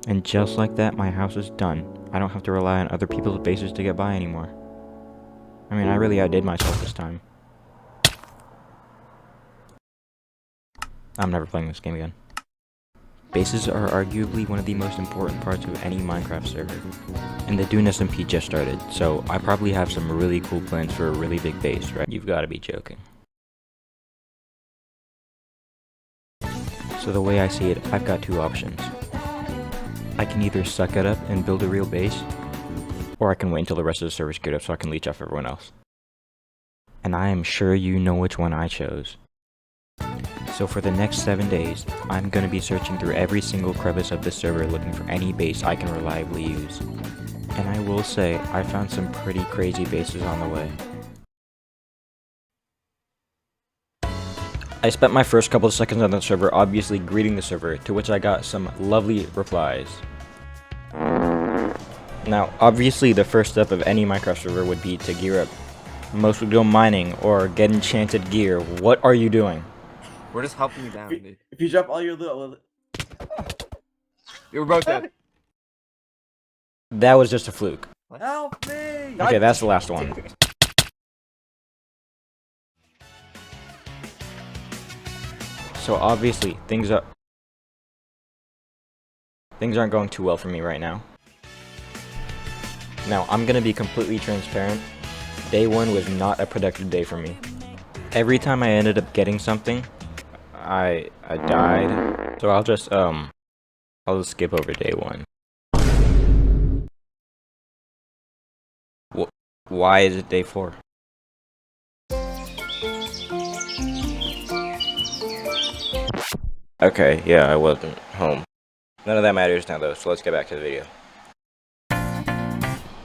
And just like that, my house is done. I don't have to rely on other people's bases to get by anymore. I mean, I really outdid myself this time. I'm never playing this game again. Bases are arguably one of the most important parts of any Minecraft server. And the Dune SMP just started, so I probably have some really cool plans for a really big base, right? You've got to be joking. So the way I see it, I've got two options. I can either suck it up and build a real base, or I can wait until the rest of the server's geared up so I can leech off everyone else. And I am sure you know which one I chose. So for the next 7 days, I'm going to be searching through every single crevice of the server looking for any base I can reliably use. And I will say, I found some pretty crazy bases on the way. I spent my first couple of seconds on the server obviously greeting the server, to which I got some lovely replies. Now, obviously the first step of any Minecraft server would be to gear up. Most would go mining or get enchanted gear. What are you doing? We're just helping you down, dude. If you drop all your little... We were both dead. That was just a fluke. Help me! Okay, that's the last one. So obviously, things aren't going too well for me right now. Now, I'm gonna be completely transparent. Day one was not a productive day for me. Every time I ended up getting something, I died. So I'll just skip over day one. Why is it day 4? Okay, yeah, I wasn't home. None of that matters now though, so let's get back to the video.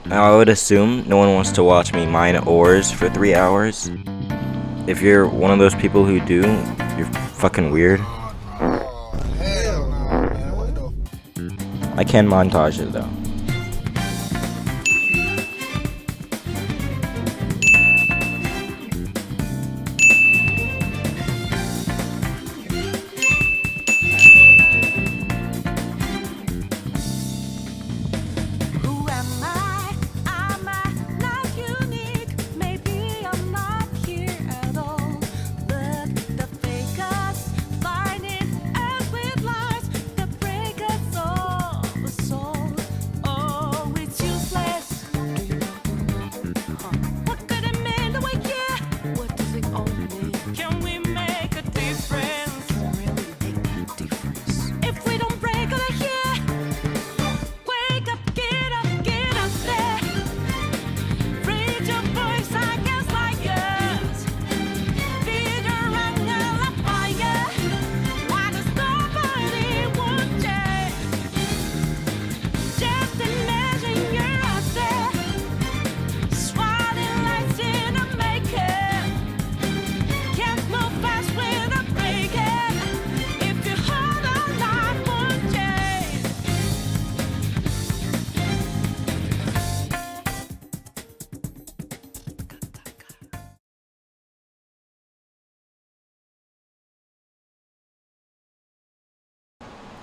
Now I would assume no one wants to watch me mine ores for 3 hours. If you're one of those people who do, you're fucking weird. I can montage it though.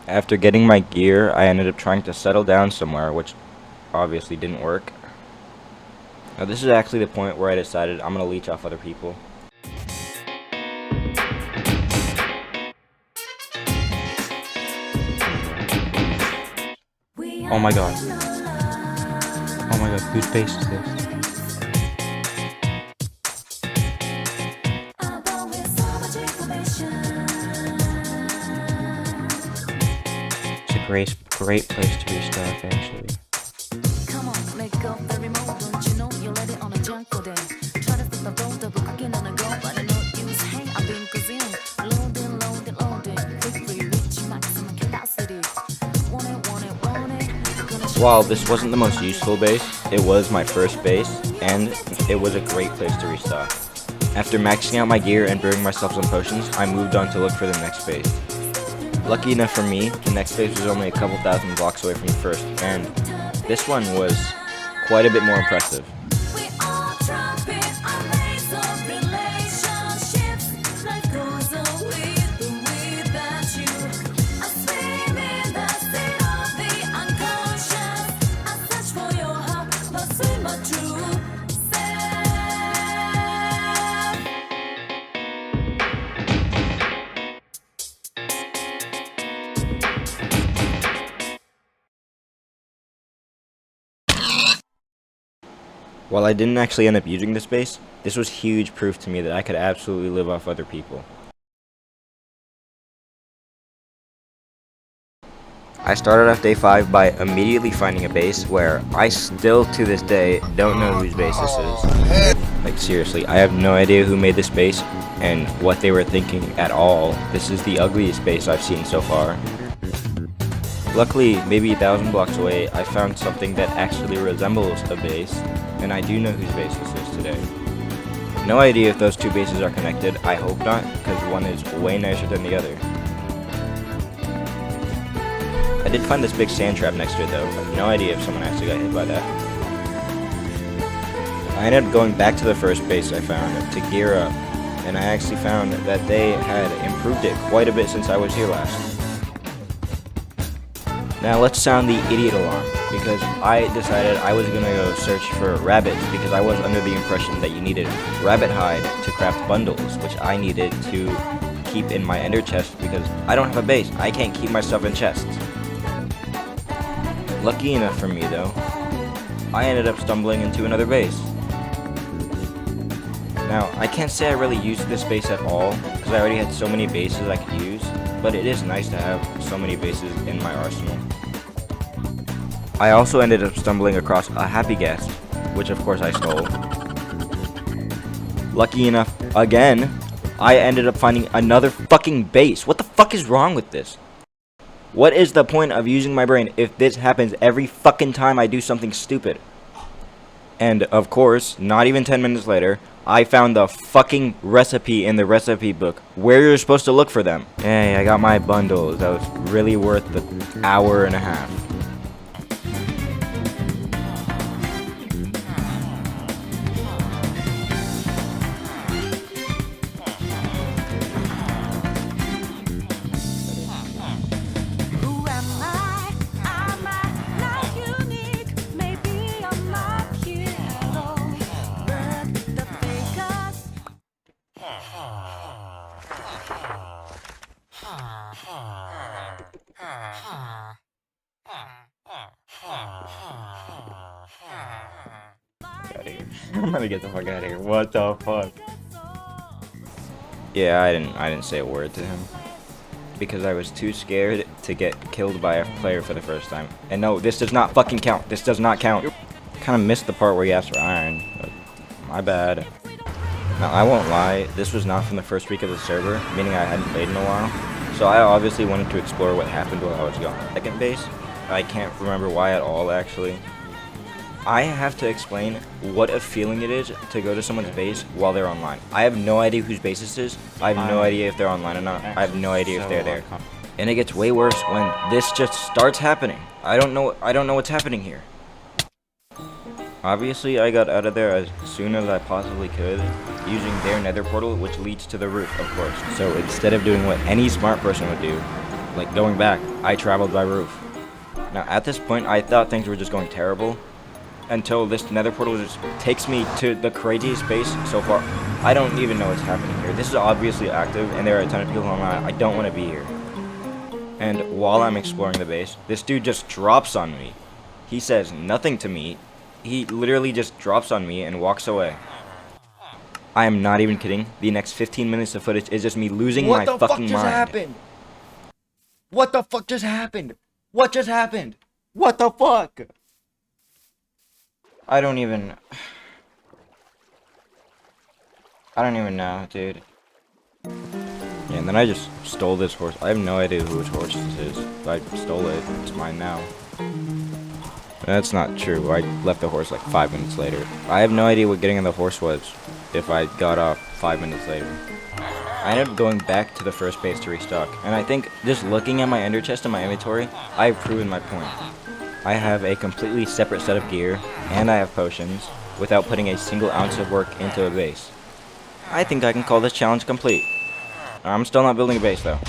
After getting my gear, I ended up trying to settle down somewhere, which obviously didn't work. Now this is actually the point where I decided I'm gonna leech off other people. Oh my god. Oh my god, whose face is this? Great place to restart, actually. Come on, let go, very moment, don't you know you let it on a junk for them. Try to flip the road, double cooking on a go, but I know use. Hey, I've been cuisine, loading, quickly reach maximum capacity. Want it. While this wasn't the most useful base, it was my first base, and it was a great place to restock. After maxing out my gear and brewing myself some potions, I moved on to look for the next base. Lucky enough for me, the next base was only a couple thousand blocks away from the first, and this one was quite a bit more impressive. While I didn't actually end up using this base, this was huge proof to me that I could absolutely live off other people. I started off day 5 by immediately finding a base where I still to this day don't know whose base this is. Like seriously, I have no idea who made this base and what they were thinking at all. This is the ugliest base I've seen so far. Luckily, maybe 1,000 blocks away, I found something that actually resembles a base, and I do know whose base this is today. No idea if those two bases are connected. I hope not, because one is way nicer than the other. I did find this big sand trap next to it though. I have no idea if someone actually got hit by that. I ended up going back to the first base I found to gear up, and I actually found that they had improved it quite a bit since I was here last. Now let's sound the idiot alarm, because I decided I was gonna go search for rabbits because I was under the impression that you needed rabbit hide to craft bundles, which I needed to keep in my ender chest because I don't have a base. I can't keep my stuff in chests. Lucky enough for me though, I ended up stumbling into another base. Now, I can't say I really used this base at all, because I already had so many bases I could use, but it is nice to have so many bases in my arsenal. I also ended up stumbling across a happy guest, which of course I stole. Lucky enough, again, I ended up finding another fucking base. What the fuck is wrong with this? What is the point of using my brain if this happens every fucking time I do something stupid? And of course, not even 10 minutes later, I found the fucking recipe in the recipe book where you're supposed to look for them. Hey, I got my bundles. That was really worth the hour and a half. Who am I? Am I not unique? Maybe I'm not cute at all. But the fakers. I'm gonna get the fuck out of here. What the fuck? Yeah, I didn't say a word to him because I was too scared to get killed by a player for the first time. And no, this does not fucking count. This does not count. Kind of missed the part where he asked for iron, but my bad. Now, I won't lie, this was not from the first week of the server, meaning I hadn't played in a while. So I obviously wanted to explore what happened while I was going to second base. I can't remember why at all, actually. I have to explain what a feeling it is to go to someone's base while they're online. I have no idea whose base this is. I have no idea if they're online or not. I have no idea if they're there. And it gets way worse when this just starts happening. I don't know what's happening here. Obviously, I got out of there as soon as I possibly could, using their nether portal, which leads to the roof, of course. So instead of doing what any smart person would do, like going back, I traveled by roof. Now, at this point, I thought things were just going terrible, until this nether portal just takes me to the craziest base so far. I don't even know what's happening here. This is obviously active, and there are a ton of people online. I don't want to be here. And while I'm exploring the base, this dude just drops on me. He says nothing to me. He literally just drops on me and walks away. I am not even kidding. The next 15 minutes of footage is just me losing my fucking mind. What the fuck just happened? What the fuck just happened? What just happened? What the fuck? I don't even know, dude. Yeah, and then I just stole this horse. I have no idea whose horse this is. I stole it. It's mine now. That's not true. I left the horse like 5 minutes later. I have no idea what getting on the horse was if I got off 5 minutes later. I ended up going back to the first base to restock, and I think just looking at my ender chest and my inventory, I've proven my point. I have a completely separate set of gear, and I have potions, without putting a single ounce of work into a base. I think I can call this challenge complete. I'm still not building a base though.